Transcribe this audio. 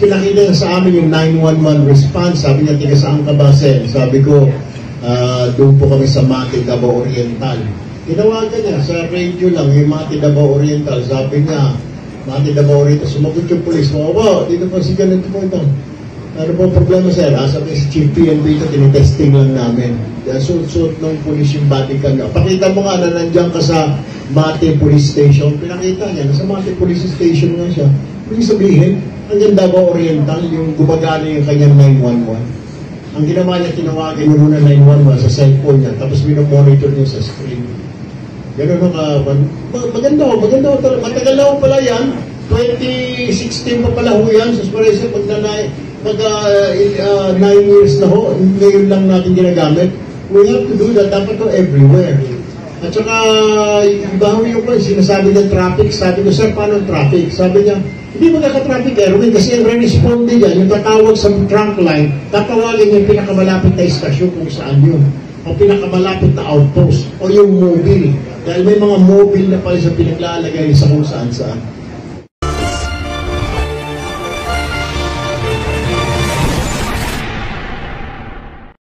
pinakita niya sa amin yung 911 response. Sabi niya, tiga saan ka ba, Sen? Sabi ko, doon po kami sa Mati, Davao Oriental. Tinawagan niya sa radio lang, yung Mati, Davao Oriental. Sabi niya, Mati, Davao Oriental. Sumagot yung polis. Oo, dito po si ganito po ito. Ano po problema, sir? Sabi si Chief PNP ito, tinitesting lang namin. Suot-suot ng polis yung body cam niya. Pakita mo nga na nandiyan ka sa Mati Police Station. Pinakita niya, nasa Mati Police Station nga siya. Ibig sabihin, hanggang Davao Oriental, yung gumagana yung kanyang 911. Ang ginawa niya, tinawagan mo muna 911 sa cellphone niya, tapos minomonitor niya sa screen. Gano'n ka, maganda ho. Matagal na ho pala yan. 2016 pa pala ho yan. Sa Suarez, mag 9 years na ho. Ngayon lang natin ginagamit. We have to do that. Dapat ho everywhere. At saka, iba ho yung sinasabi ng traffic. Sabi ko, sir, paano traffic? Sabi niya, hindi magkaka-traffic, Erwin, kasi ang re-responde niya, yung tatawag sa trunk line, tatawagin yung pinakamalapit na istasyon kung saan yun. O pinakamalapit na outpost. O yung mobile. Dahil may mga mobile na pala sa pinaglalagay sa kung saan-saan.